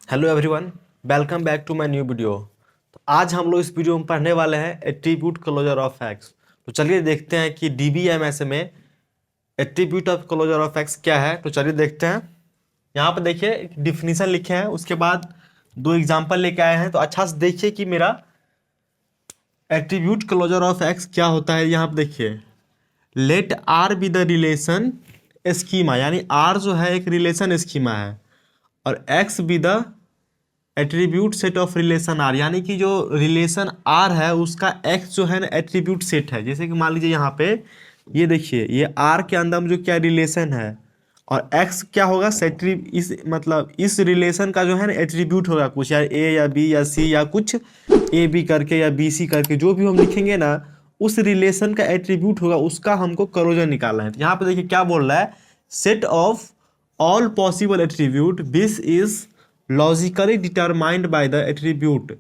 Hello everyone, welcome back to my new video. तो आज हम लोग इस वीडियो में पढ़ने वाले हैं एट्रीब्यूट क्लोजर ऑफ एक्स। तो चलिए देखते हैं कि डीबीएमएस में attribute of closure of X क्या है। तो चलिए देखते हैं। यहाँ पे देखिए एक डिफिनीशन लिखे हैं, उसके बाद दो एग्जांपल लेके आए हैं। तो अच्छा से देखिए कि मेरा एट्रीब्यूट क्लोजर ऑफ एक्स क्या होता है। यहाँ पे देखिए, let R be the relation schema, यानी आर जो है एक रिलेशन स्कीमा है और X be the attribute set of relation R, यानी कि जो रिलेशन आर है उसका एक्स जो है ना एट्रीब्यूट सेट है। जैसे कि मान लीजिए यहाँ पे ये देखिए, ये आर के अंदर में जो क्या रिलेशन है और एक्स क्या होगा सेट्री, इस मतलब इस रिलेशन का जो है ना एट्रीब्यूट होगा कुछ, या ए या बी या सी या कुछ ए बी करके या बी सी करके जो भी हम लिखेंगे ना, उस रिलेशन का एट्रीब्यूट होगा, उसका हमको क्लोजर निकालना है। तो यहाँ पे देखिए क्या बोल रहा है, set of all possible attribute this is logically determined by the attribute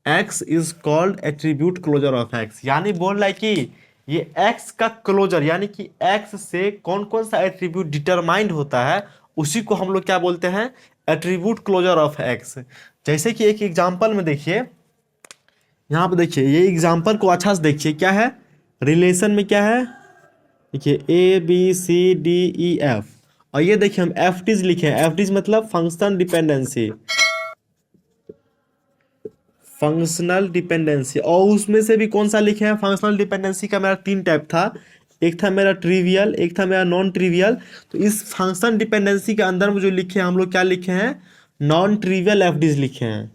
x is called attribute closure of x। यानी बोल रहा है कि ये x का क्लोजर, यानी कि x से कौन कौन सा एट्रीब्यूट डिटरमाइंड होता है उसी को हम लोग क्या बोलते हैं, एट्रीब्यूट क्लोजर ऑफ x। जैसे कि एक एग्जांपल में देखिए, यहाँ पे देखिए ये एग्जांपल को अच्छा से देखिए, क्या है रिलेशन में, क्या है देखिए A B C D E F, और ये देखिए हम एफ डीज लिखे हैं। एफ डीज मतलब फंक्शन डिपेंडेंसी, फंक्शनल डिपेंडेंसी। और उसमें से भी कौन सा लिखे हैं, फंक्शनल डिपेंडेंसी का मेरा तीन टाइप था, एक था मेरा ट्रिवियल, एक था मेरा नॉन ट्रिवियल। तो इस फंक्शन डिपेंडेंसी के अंदर में जो लिखे हैं हम लोग क्या लिखे हैं, नॉन ट्रिवियल एफ डीज लिखे हैं।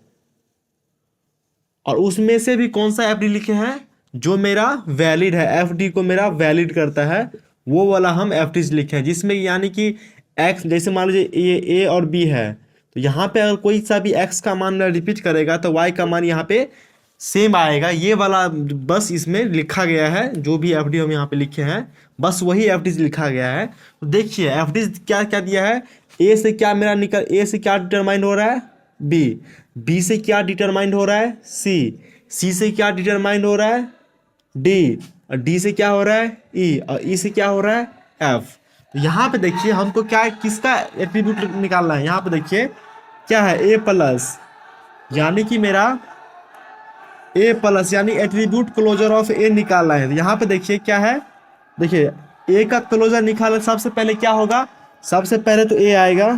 और उसमें से भी कौन सा एफ डी लिखे हैं जो मेरा वैलिड है, एफ डी को मेरा वैलिड करता है, वो वाला हम एफ डीज लिखे हैं। जिसमें यानी कि एक्स, जैसे मान लीजिए ये ए और बी है, तो यहाँ पे अगर कोई सा भी एक्स का मान रिपीट करेगा तो वाई का मान यहाँ पे सेम आएगा। ये वाला बस इसमें लिखा गया है, जो भी एफ डी हम यहाँ पे लिखे हैं बस वही एफ डी लिखा गया है। तो देखिए एफ डी क्या क्या दिया है, ए से क्या मेरा निकल, ए से क्या डिटरमाइन हो रहा है, बी, बी से क्या डिटरमाइंड हो रहा है, सी से क्या डिटरमाइंड हो रहा है, डी, और डी से क्या हो रहा है, ई, और ई से क्या हो रहा है, एफ। तो यहाँ पे देखिए हमको क्या है, किसका एट्रीब्यूट निकालना है। यहाँ पे देखिए क्या है, ए प्लस, यानी कि मेरा ए प्लस यानी एट्रीब्यूट क्लोजर ऑफ ए निकालना है। तो यहाँ पे देखिए क्या है, देखिए ए का क्लोजर निकालना, सबसे पहले क्या होगा, सबसे पहले तो ए आएगा।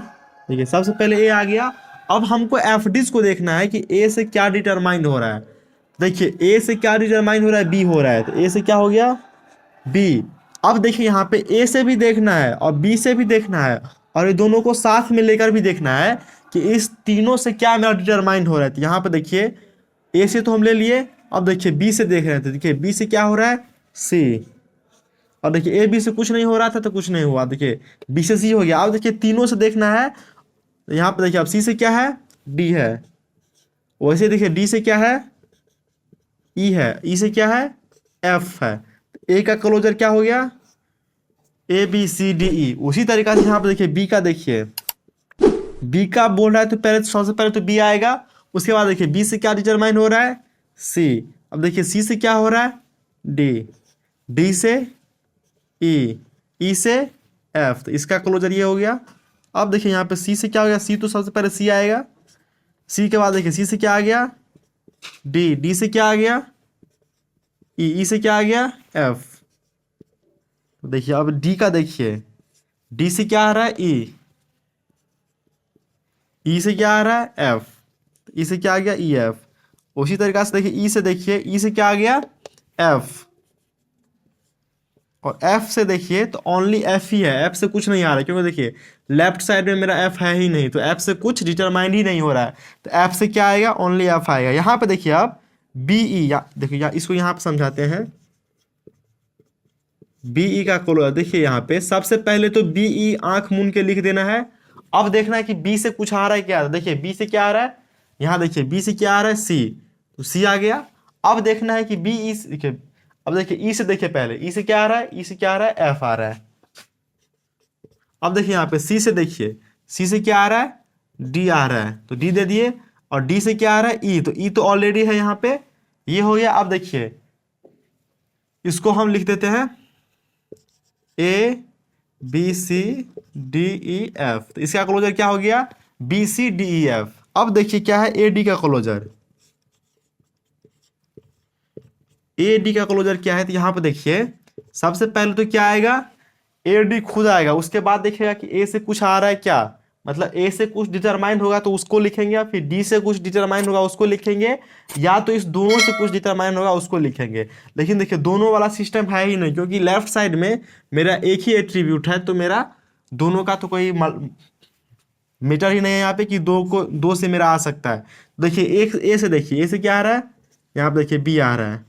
देखिए सबसे पहले ए आ गया। अब हमको एफ डीज को देखना है कि ए से क्या डिटरमाइंड हो रहा है। देखिए ए से क्या डिटरमाइंड हो रहा है, बी हो रहा है, तो ए से क्या हो गया, बी। अब देखिए यहाँ पे ए से भी देखना है और बी से भी देखना है, और ये दोनों को साथ में लेकर भी देखना है कि इस तीनों से क्या मेरा डिटरमाइंड हो रहा है। तो यहाँ पे देखिए ए से तो हम ले लिए, अब देखिए बी से देख रहे थे, देखिए बी से क्या हो रहा है, सी, और देखिए ए बी से कुछ नहीं हो रहा था तो कुछ नहीं हुआ, देखिए बी से सी हो गया। अब देखिए तीनों से देखना है, यहाँ पे देखिए अब सी से क्या है, डी है, वैसे देखिए डी से क्या है, ई है, ई से क्या है, एफ है। ए का क्लोजर क्या हो गया, ए बी सी डी ई। उसी तरीका से यहाँ पे देखिए बी का, देखिए बी का बोल रहा है तो पहले तो सबसे पहले तो बी आएगा, उसके बाद देखिए बी से क्या डिटरमाइन हो रहा है, सी। अब देखिए सी से क्या हो रहा है, डी, डी से ई, ई से एफ, तो इसका क्लोजर ये हो गया। अब देखिए यहाँ पे सी से क्या हो गया, सी तो सबसे पहले सी आएगा, सी के बाद देखिए सी से क्या आ गया, डी, डी से क्या आ गया, ई, ई से क्या आ गया, एफ। देखिए अब डी का देखिए, डी से क्या आ रहा है, ई से क्या आ रहा है, एफ, ई से क्या आ गया, ई एफ। उसी तरीका से देखिए ई से, देखिए ई से क्या आ गया, एफ, और एफ से देखिए तो ओनली एफ ही है, एफ से कुछ नहीं आ रहा है, क्योंकि देखिए लेफ्ट साइड में मेरा एफ है ही नहीं, तो एफ से कुछ डिटरमाइंड ही नहीं हो रहा है। तो एफ से क्या आएगा, ओनली एफ आएगा। यहाँ पे देखिए आप बी ई, या देखिए इसको यहाँ पे समझाते हैं, बी ई का क्लोजर देखिए यहाँ पे सबसे पहले तो बी ई आंख मूंद के लिख देना है। अब देखना है कि बी से कुछ आ रहा है क्या, देखिए बी से क्या आ रहा है, यहाँ देखिए बी से क्या आ रहा है, सी, तो सी आ गया। अब देखना है कि बी ई, देखिए अब देखिए ई से, देखिए पहले ई से क्या आ रहा है, ई से क्या आ रहा है, एफ आ रहा है। अब देखिए यहाँ पे सी से, देखिए सी से क्या आ रहा है, डी आ रहा है, तो डी दे दिए, और डी से क्या आ रहा है, ई, तो ई तो ऑलरेडी है यहाँ पे, ये हो गया। अब देखिए इसको हम लिख देते हैं A B C D E F, तो इसका क्लोजर क्या हो गया, B C D E F. अब देखिए क्या है ए डी का क्लोजर, ए डी का क्लोजर क्या है, तो यहाँ पे देखिए सबसे पहले तो क्या आएगा, ए डी खुद आएगा, उसके बाद देखिएगा कि ए से कुछ आ रहा है क्या, मतलब ए से कुछ डिटरमाइन होगा तो उसको लिखेंगे, या फिर डी से कुछ डिटरमाइन होगा उसको लिखेंगे, या तो इस दोनों से कुछ डिटरमाइन होगा उसको लिखेंगे। लेकिन देखिए दोनों वाला सिस्टम है ही नहीं, क्योंकि लेफ्ट साइड में मेरा एक ही एट्रीब्यूट है, तो मेरा दोनों का तो कोई मीटर ही नहीं है यहाँ पे कि दो से मेरा आ सकता है। देखिए एक ए से, देखिए ए से क्या आ रहा है, यहाँ पे देखिए बी आ रहा है।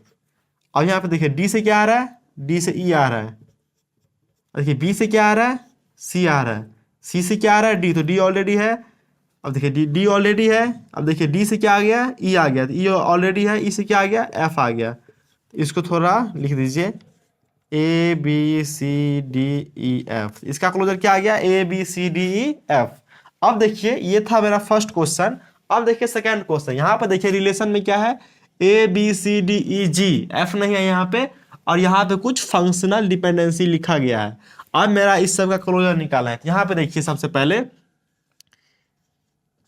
अब यहाँ पे देखिए डी से क्या आ रहा है, डी से ई आ रहा है। देखिए बी से क्या आ रहा है, सी आ रहा है। सी से क्या आ रहा है, डी, तो डी ऑलरेडी है। अब देखिए डी, डी ऑलरेडी है। अब देखिए डी से क्या आ गया, ई आ गया, तो ई ऑलरेडी है। ई से क्या आ गया, एफ आ गया। इसको थोड़ा लिख दीजिए, A B C D E F, इसका क्लोजर क्या आ गया, A B C D E F. अब देखिए ये था मेरा फर्स्ट क्वेश्चन। अब देखिए सेकंड क्वेश्चन, यहाँ पर देखिए रिलेशन में क्या है, A B C D E G, F नहीं है यहाँ पे, और यहाँ पे कुछ फंक्शनल डिपेंडेंसी लिखा गया है। अब मेरा इस सब का क्लोजर निकालना है, तो यहाँ पे देखिए सबसे पहले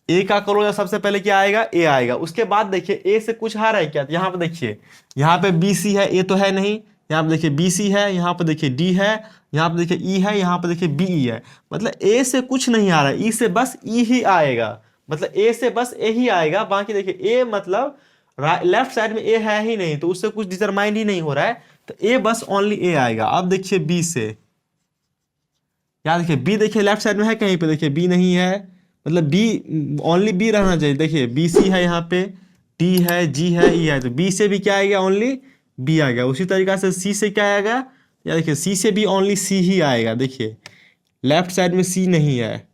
ए का क्लोजर सबसे पहले क्या आएगा, ए आएगा। उसके बाद देखिए ए से कुछ आ रहा है क्या, तो यहाँ पे देखिए, यहाँ पे बी सी है, ए तो है नहीं, यहाँ पे देखिए बी सी है, यहाँ पे देखिए डी है, यहाँ पे देखिए ई है, यहाँ पे देखिए बी ई है। मतलब ए से कुछ नहीं आ रहा है, ई से बस ई ही आएगा, मतलब ए से बस ए ही आएगा। बाकी देखिए ए मतलब लेफ्ट साइड में ए है ही नहीं, तो उससे कुछ डिटरमाइन ही नहीं हो रहा है, तो ए बस ओनली ए आएगा। अब देखिए बी से, यहाँ देखिए बी, देखिए लेफ्ट साइड में है कहीं पे, देखिए बी नहीं है, मतलब बी ओनली बी रहना चाहिए। देखिए बी सी है, यहाँ पे डी है, जी है, ई है, तो बी से भी क्या आएगा, ओनली बी आ गया। उसी तरीका से सी से क्या आएगा, या देखिए सी से भी ओनली सी ही आएगा। देखिए लेफ्ट साइड में सी नहीं है,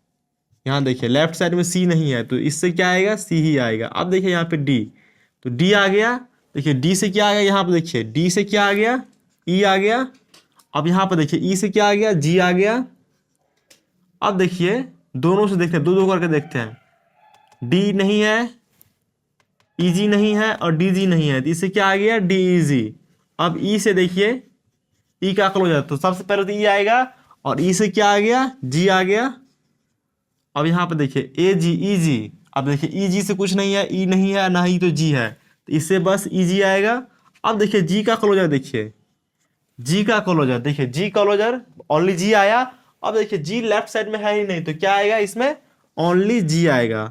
यहाँ देखिए लेफ्ट साइड में सी नहीं है, तो इससे क्या आएगा, सी ही आएगा। अब देखिए यहाँ पे डी, तो डी आ गया। देखिए डी से क्या आ गया, यहाँ पे देखिए डी से क्या आ गया, ई आ गया। अब यहाँ पे देखिए ई से क्या आ गया, जी आ गया। अब देखिए दोनों से देखते हैं, दो दो करके देखते हैं। डी नहीं है, ईजी नहीं है, और डीजी नहीं है, तो इससे क्या आ गया, डी इजी। अब ई से देखिए, ई का क्लोजर, तो सबसे पहले तो ई आएगा, और ई से क्या आ गया, जी आ गया। अब यहाँ पे देखिए ए जी, ई जी। अब देखिए ई जी से कुछ नहीं है, ई नहीं है, ना ही तो जी है, तो इससे बस ई जी आएगा। अब देखिए जी का क्लोजर, देखिए जी का क्लोजर, देखिए जी क्लोजर ओनली जी आया। अब देखिए जी लेफ्ट साइड में है ही नहीं, तो क्या आएगा इसमें, ओनली जी आएगा।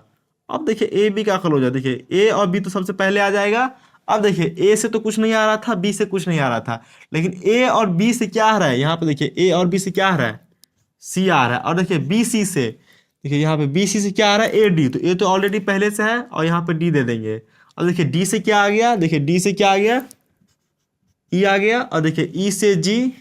अब देखिए ए बी का क्लोजर, देखिए ए और बी तो सबसे पहले आ जाएगा। अब देखिए ए से तो कुछ नहीं आ रहा था, बी से कुछ नहीं आ रहा था, लेकिन ए और बी से क्या आ रहा है, यहाँ पे देखिए ए और बी से क्या आ रहा है, सी आ रहा है। और देखिए बी सी से, देखिए यहाँ पे बी सी से क्या आ रहा है, ए डी, तो ए तो ऑलरेडी पहले से है, और यहाँ पे डी दे देंगे। और देखिए डी से क्या आ गया, देखिए डी से क्या आ गया, ई आ गया। और देखिए ई से जी,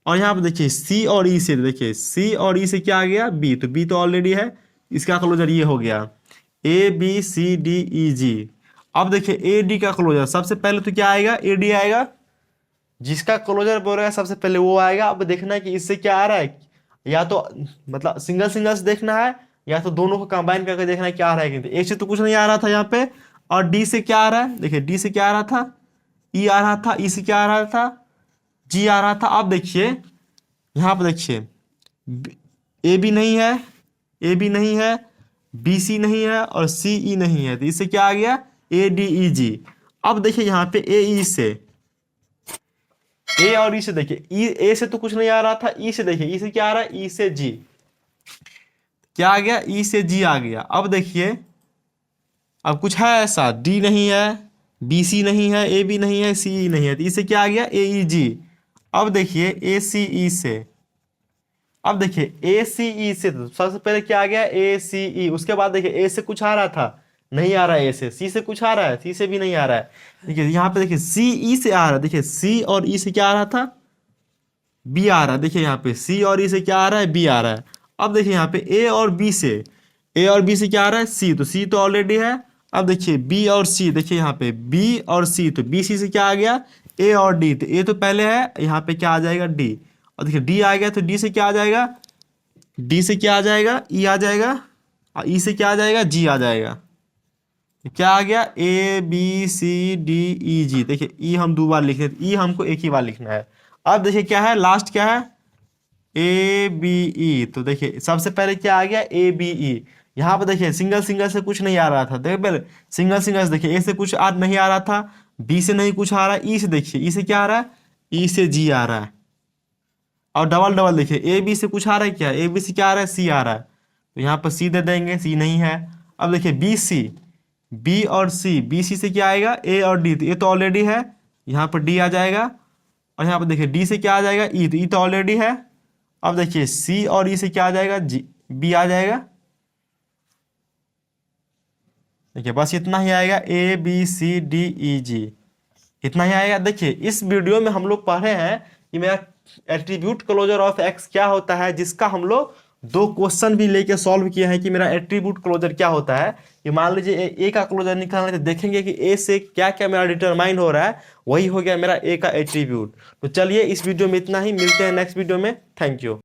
और यहाँ पे देखिए सी और ई से, देखिए सी और ई से क्या आ गया, बी, तो बी तो ऑलरेडी है, इसका क्लोजर ये हो गया, A B C D E जी। अब देखिए ए डी का क्लोजर सबसे पहले तो क्या आएगा, ए डी आएगा, जिसका क्लोजर बोल रहा है सबसे पहले वो आएगा। अब देखना है कि इससे क्या आ रहा है, या तो मतलब सिंगल सिंगल से देखना है, या तो दोनों को कंबाइन करके देखना है क्या आ रहा है। ए से तो कुछ नहीं आ रहा था यहाँ पे, और डी से क्या आ रहा है, देखिए डी से क्या आ रहा था, ई आ रहा था, ई से क्या आ रहा था, जी आ रहा था। अब देखिए यहाँ पे देखिए ए बी नहीं है, ए बी नहीं है, बी सी नहीं है, और सी ई नहीं है, तो इससे क्या आ गया, ए डी ई जी। अब देखिए यहाँ पे ए ई से, ए और ई से, देखिए ई, ए से तो कुछ नहीं आ रहा था, ई से देखिए, ई से क्या आ रहा है, ई से जी, क्या आ गया, ई से जी आ गया। अब देखिए अब कुछ है ऐसा, डी नहीं है, बी सी नहीं है, ए बी नहीं है, सी ई नहीं है, तो इससे क्या आ गया, ए ई जी। अब देखिए ए सी ई से, अब देखिए ए सी ई से तो सबसे पहले क्या आ गया, ए सी ई। उसके बाद देखिए ए से कुछ आ रहा था, नहीं आ रहा है, ए से, सी से कुछ आ रहा है, सी से भी नहीं आ रहा है। देखिए यहाँ पे देखिए सी ई से आ रहा है, देखिए सी और ई से क्या आ रहा था, बी आ रहा है। देखिए यहाँ पे सी और ई से क्या आ रहा है, बी आ रहा है। अब देखिए यहाँ पे ए और बी से, ए और बी से क्या आ रहा है, सी, तो सी तो ऑलरेडी है। अब देखिए बी और सी, देखिए यहाँ पे बी और सी, तो बी सी से क्या आ गया, ए और डी, तो ए तो पहले है, यहाँ पे क्या आ जाएगा, डी। और देखिए डी आ गया, तो डी से क्या आ जाएगा, डी से क्या आ जाएगा, ई आ जाएगा, और ई से क्या आ जाएगा, जी आ जाएगा। क्या आ गया, A B C D E जी। देखिए ई हम दो बार लिख रहे थे, ई हमको एक ही बार लिखना है। अब देखिए क्या है, लास्ट क्या है, ए बी ई। तो देखिए सबसे पहले क्या आ गया, ए बी ई, यहाँ पर देखिए सिंगल सिंगल से कुछ नहीं आ रहा था, देखिए पहले सिंगल सिंगल से देखिए, ए से कुछ आ नहीं आ रहा था, बी से नहीं कुछ आ रहा है, ई से देखिए, ई से क्या आ रहा है, ई से जी आ रहा है। और डबल डबल देखिए, ए बी से कुछ आ रहा है क्या, ए बी से क्या आ रहा है, सी आ रहा है, तो यहाँ पर सी दे देंगे, सी नहीं है। अब देखिए बी सी, बी और सी, बी सी से क्या आएगा, ए और डी, तो ए तो ऑलरेडी है, यहाँ पर डी आ जाएगा। और यहाँ पर देखिए डी से क्या आ जाएगा, ई, तो ई तो ऑलरेडी है। अब देखिए सी और ई से क्या आ जाएगा, जी, बी आ जाएगा। देखिए बस इतना ही आएगा, ए बी सी डी ई जी, इतना ही आएगा। देखिए इस वीडियो में हम लोग पढ़े हैं कि मेरा एट्रीब्यूट क्लोजर ऑफ एक्स क्या होता है, जिसका हम लोग दो क्वेश्चन भी लेके सॉल्व किए हैं कि मेरा एट्रीब्यूट क्लोजर क्या होता है। कि मान लीजिए ए का क्लोजर निकालना है तो देखेंगे कि ए से क्या क्या मेरा डिटरमाइन हो रहा है, वही हो गया मेरा ए का एट्रीब्यूट। तो चलिए इस वीडियो में इतना ही, मिलते हैं नेक्स्ट वीडियो में। Thank you.